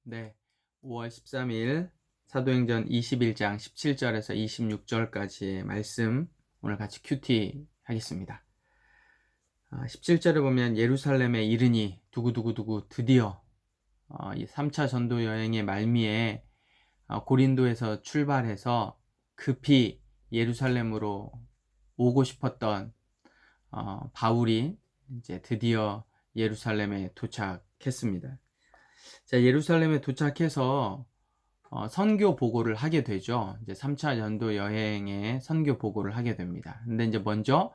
네, 5월 13일 사도행전 21장 17절에서 26절까지의 말씀 오늘 같이 큐티 하겠습니다. 17절에 보면 예루살렘에 이르니 두구두구두구 드디어 이 3차 전도 여행의 말미에 고린도에서 출발해서 급히 예루살렘으로 오고 싶었던 바울이 이제 드디어 예루살렘에 도착했습니다. 자, 예루살렘에 도착해서 선교 보고를 하게 되죠. 이제 3차 전도 여행의 선교 보고를 하게 됩니다. 근데 이제 먼저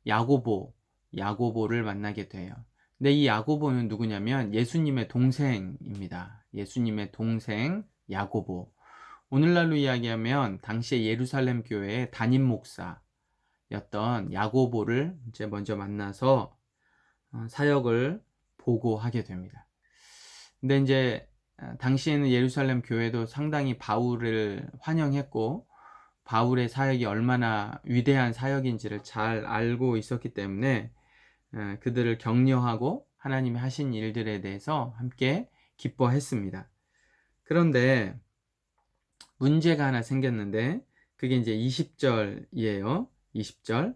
야고보를 만나게 돼요. 근데 이 야고보는 누구냐면 예수님의 동생입니다. 예수님의 동생 야고보. 오늘날로 이야기하면 당시에 예루살렘 교회의 담임 목사였던 야고보를 이제 먼저 만나서 사역을 보고하게 됩니다. 근데 이제 당시에는 예루살렘 교회도 상당히 바울을 환영했고 바울의 사역이 얼마나 위대한 사역인지를 잘 알고 있었기 때문에 그들을 격려하고 하나님이 하신 일들에 대해서 함께 기뻐했습니다. 그런데 문제가 하나 생겼는데 그게 이제 20절이에요. 20절.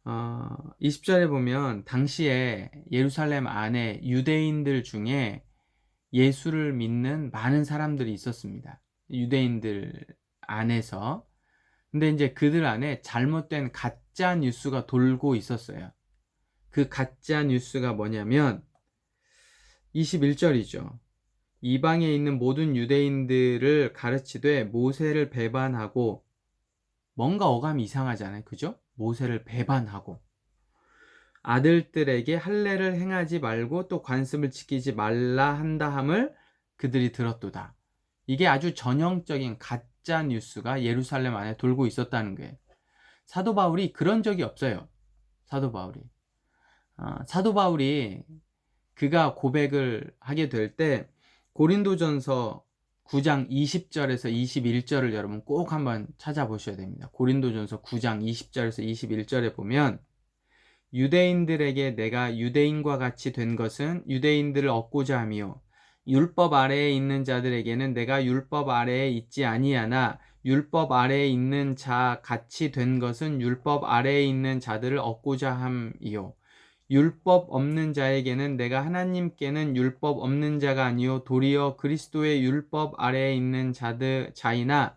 20절에 보면 당시에 예루살렘 안에 유대인들 중에 예수를 믿는 많은 사람들이 있었습니다. 유대인들 안에서. 근데 이제 그들 안에 잘못된 가짜 뉴스가 돌고 있었어요. 그 가짜 뉴스가 뭐냐면 21절이죠. 이방에 있는 모든 유대인들을 가르치되 모세를 배반하고, 뭔가 어감이 이상하잖아요. 그죠? 모세를 배반하고 아들들에게 할례를 행하지 말고 또 관습을 지키지 말라 한다 함을 그들이 들었도다. 이게 아주 전형적인 가짜 뉴스가 예루살렘 안에 돌고 있었다는 거예요. 사도 바울이 그런 적이 없어요. 사도 바울이 그가 고백을 하게 될 때 고린도전서 9장 20절에서 21절을 여러분 꼭 한번 찾아보셔야 됩니다. 고린도전서 9장 20절에서 21절에 보면 유대인들에게 내가 유대인과 같이 된 것은 유대인들을 얻고자 함이요 율법 아래에 있는 자들에게는 내가 율법 아래에 있지 아니하나 율법 아래에 있는 자 같이 된 것은 율법 아래에 있는 자들을 얻고자 함이요 율법 없는 자에게는 내가 하나님께는 율법 없는 자가 아니요 도리어 그리스도의 율법 아래에 있는 자이나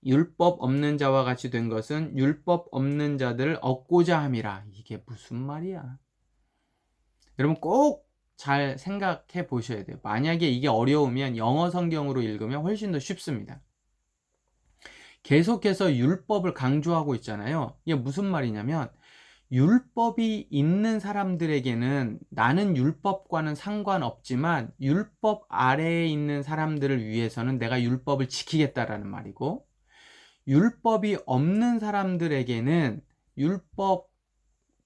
율법 없는 자와 같이 된 것은 율법 없는 자들을 얻고자 함이라. 이게 무슨 말이야? 여러분 꼭 잘 생각해 보셔야 돼요. 만약에 이게 어려우면 영어 성경으로 읽으면 훨씬 더 쉽습니다. 계속해서 율법을 강조하고 있잖아요. 이게 무슨 말이냐면 율법이 있는 사람들에게는 나는 율법과는 상관없지만 율법 아래에 있는 사람들을 위해서는 내가 율법을 지키겠다라는 말이고, 율법이 없는 사람들에게는 율법,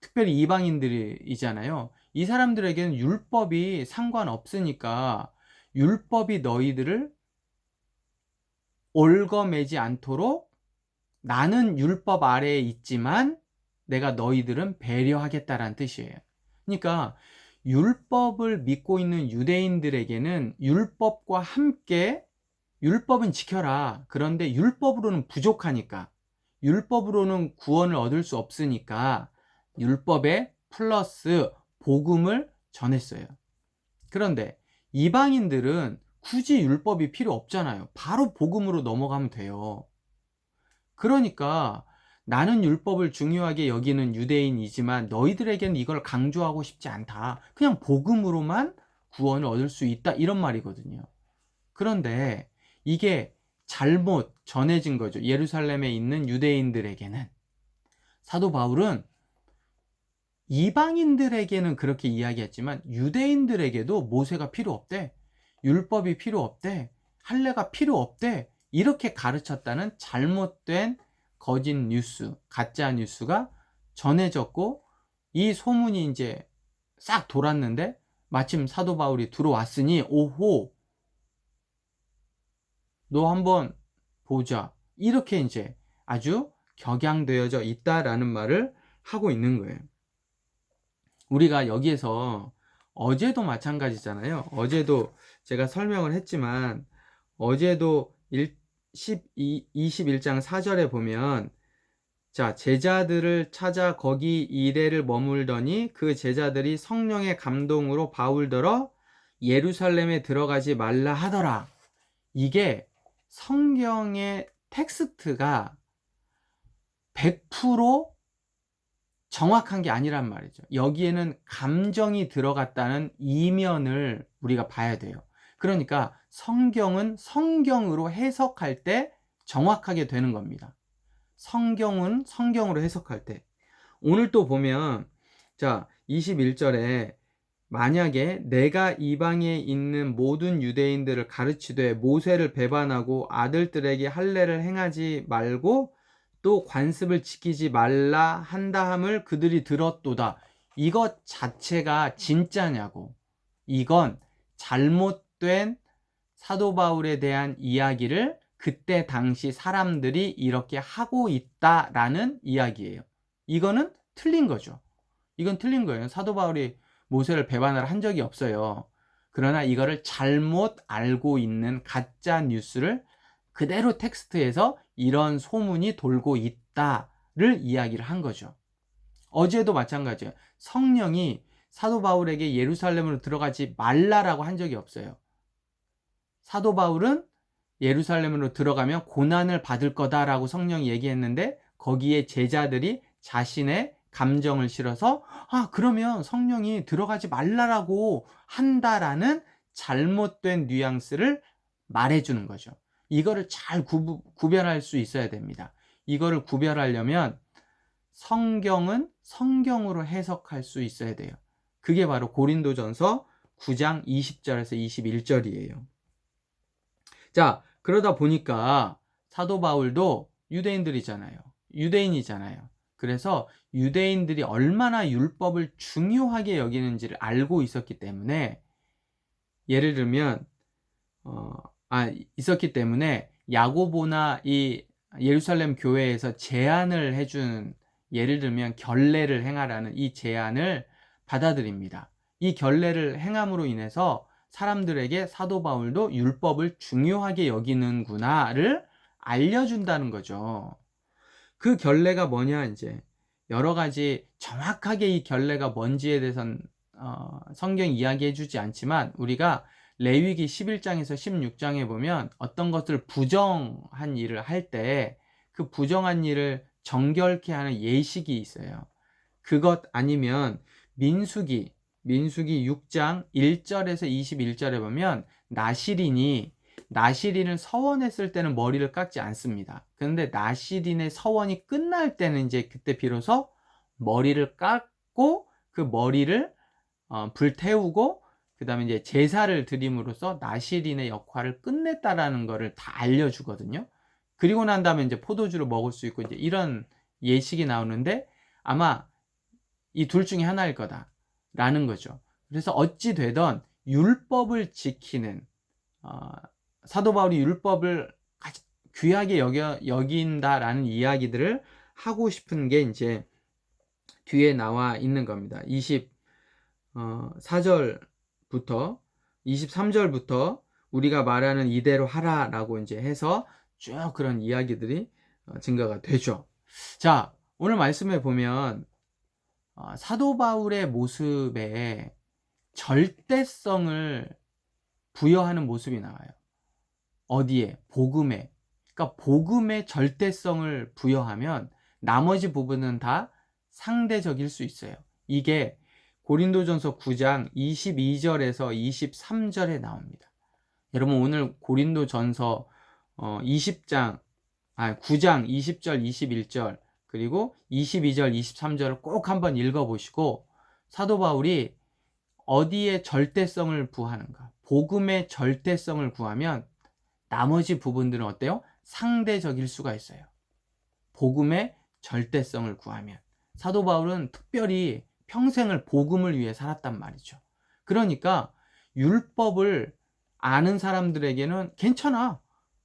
특별히 이방인들이잖아요. 이 사람들에게는 율법이 상관없으니까 율법이 너희들을 올거매지 않도록 나는 율법 아래에 있지만 내가 너희들은 배려하겠다라는 뜻이에요. 그러니까 율법을 믿고 있는 유대인들에게는 율법과 함께 율법은 지켜라. 그런데 율법으로는 부족하니까, 율법으로는 구원을 얻을 수 없으니까 율법에 플러스 복음을 전했어요. 그런데 이방인들은 굳이 율법이 필요 없잖아요. 바로 복음으로 넘어가면 돼요. 그러니까 나는 율법을 중요하게 여기는 유대인이지만 너희들에게는 이걸 강조하고 싶지 않다. 그냥 복음으로만 구원을 얻을 수 있다. 이런 말이거든요. 그런데 이게 잘못 전해진 거죠. 예루살렘에 있는 유대인들에게는. 사도 바울은 이방인들에게는 그렇게 이야기했지만 유대인들에게도 모세가 필요 없대. 율법이 필요 없대. 할례가 필요 없대. 이렇게 가르쳤다는 잘못된 거짓 뉴스, 가짜 뉴스가 전해졌고, 이 소문이 이제 싹 돌았는데 마침 사도 바울이 들어왔으니 오호, 너 한번 보자. 이렇게 이제 아주 격양되어져 있다라는 말을 하고 있는 거예요. 우리가 여기에서 어제도 마찬가지잖아요. 어제도 제가 설명을 했지만 어제도 21장 4절에 보면 자, 제자들을 찾아 거기 이레를 머물더니 그 제자들이 성령의 감동으로 바울더러 예루살렘에 들어가지 말라 하더라. 이게 성경의 텍스트가 100% 정확한 게 아니란 말이죠. 여기에는 감정이 들어갔다는 이면을 우리가 봐야 돼요. 그러니까 성경은 성경으로 해석할 때 정확하게 되는 겁니다. 성경은 성경으로 해석할 때. 오늘 또 보면 자 21절에 만약에 내가 이방에 있는 모든 유대인들을 가르치되 모세를 배반하고 아들들에게 할례를 행하지 말고 또 관습을 지키지 말라 한다함을 그들이 들었도다. 이것 자체가 진짜냐고. 이건 잘못된 사도 바울에 대한 이야기를 그때 당시 사람들이 이렇게 하고 있다라는 이야기예요. 이거는 틀린 거죠. 이건 틀린 거예요. 사도 바울이 모세를 배반을 한 적이 없어요. 그러나 이거를 잘못 알고 있는 가짜 뉴스를 그대로 텍스트에서 이런 소문이 돌고 있다를 이야기를 한 거죠. 어제도 마찬가지예요. 성령이 사도 바울에게 예루살렘으로 들어가지 말라라고 한 적이 없어요. 사도 바울은 예루살렘으로 들어가면 고난을 받을 거다라고 성령이 얘기했는데 거기에 제자들이 자신의 감정을 실어서 그러면 성령이 들어가지 말라라고 한다라는 잘못된 뉘앙스를 말해주는 거죠. 이거를 잘 구별할 수 있어야 됩니다. 이거를 구별하려면 성경은 성경으로 해석할 수 있어야 돼요. 그게 바로 고린도전서 9장 20절에서 21절이에요. 자, 그러다 보니까 사도 바울도 유대인들이잖아요. 유대인이잖아요. 그래서 유대인들이 얼마나 율법을 중요하게 여기는지를 알고 있었기 때문에 예를 들면 있었기 때문에 야고보나 이 예루살렘 교회에서 제안을 해준 예를 들면 결례를 행하라는 이 제안을 받아들입니다. 이 결례를 행함으로 인해서 사람들에게 사도 바울도 율법을 중요하게 여기는구나를 알려준다는 거죠. 그 결례가 뭐냐 이제 여러 가지 정확하게 이 결례가 뭔지에 대해서는 성경이 이야기해 주지 않지만 우리가 레위기 11장에서 16장에 보면 어떤 것을 부정한 일을 할 때 그 부정한 일을 정결케 하는 예식이 있어요. 그것 아니면 민수기 6장 1절에서 21절에 보면 나시린을 서원했을 때는 머리를 깎지 않습니다. 그런데 나시린의 서원이 끝날 때는 이제 그때 비로소 머리를 깎고 그 머리를 불태우고 그 다음에 이제 제사를 드림으로써 나시린의 역할을 끝냈다라는 거를 다 알려주거든요. 그리고 난 다음에 이제 포도주를 먹을 수 있고 이제 이런 예식이 나오는데 아마 이 둘 중에 하나일 거다라는 거죠. 그래서 어찌 되던 율법을 지키는 사도 바울이 율법을 귀하게 여긴다라는 이야기들을 하고 싶은 게 이제 뒤에 나와 있는 겁니다. 24절부터 23절부터 우리가 말하는 이대로 하라라고 이제 해서 쭉 그런 이야기들이 증거가 되죠. 자, 오늘 말씀에 보면 사도 바울의 모습에 절대성을 부여하는 모습이 나와요. 어디에? 복음에. 그러니까 복음에 절대성을 부여하면 나머지 부분은 다 상대적일 수 있어요. 이게 고린도전서 9장 22절에서 23절에 나옵니다. 여러분 오늘 고린도전서 9장 20절 21절 그리고 22절 23절을 꼭 한번 읽어보시고 사도 바울이 어디에 절대성을 부하는가 복음의 절대성을 구하면 나머지 부분들은 어때요? 상대적일 수가 있어요. 복음의 절대성을 구하면 사도 바울은 특별히 평생을 복음을 위해 살았단 말이죠. 그러니까 율법을 아는 사람들에게는 괜찮아.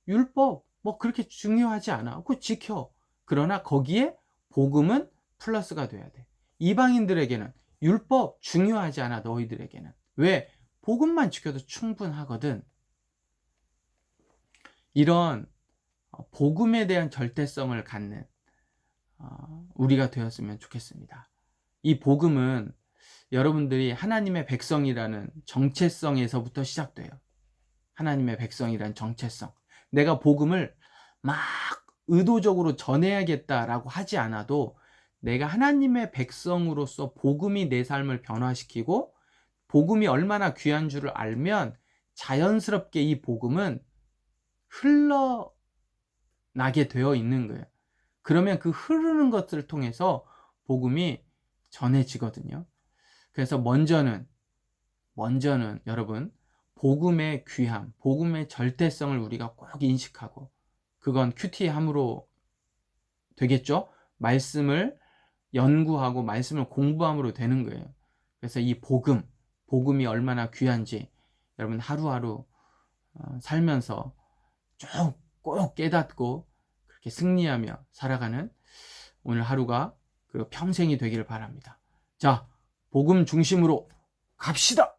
율법 뭐 그렇게 중요하지 않아. 그거 지켜. 그러나 거기에 복음은 플러스가 돼야 돼. 이방인들에게는 율법 중요하지 않아. 너희들에게는. 왜? 복음만 지켜도 충분하거든. 이런 복음에 대한 절대성을 갖는 우리가 되었으면 좋겠습니다. 이 복음은 여러분들이 하나님의 백성이라는 정체성에서부터 시작돼요. 하나님의 백성이라는 정체성. 내가 복음을 막 의도적으로 전해야겠다라고 하지 않아도 내가 하나님의 백성으로서 복음이 내 삶을 변화시키고 복음이 얼마나 귀한 줄을 알면 자연스럽게 이 복음은 흘러나게 되어 있는 거예요. 그러면 그 흐르는 것들을 통해서 복음이 전해지거든요. 그래서 먼저는 여러분 복음의 귀함, 복음의 절대성을 우리가 꼭 인식하고, 그건 큐티함으로 되겠죠? 말씀을 연구하고 말씀을 공부함으로 되는 거예요. 그래서 이 복음이 얼마나 귀한지 여러분 하루하루 살면서 꼭 깨닫고 그렇게 승리하며 살아가는 오늘 하루가 그리고 평생이 되기를 바랍니다. 자, 복음 중심으로 갑시다!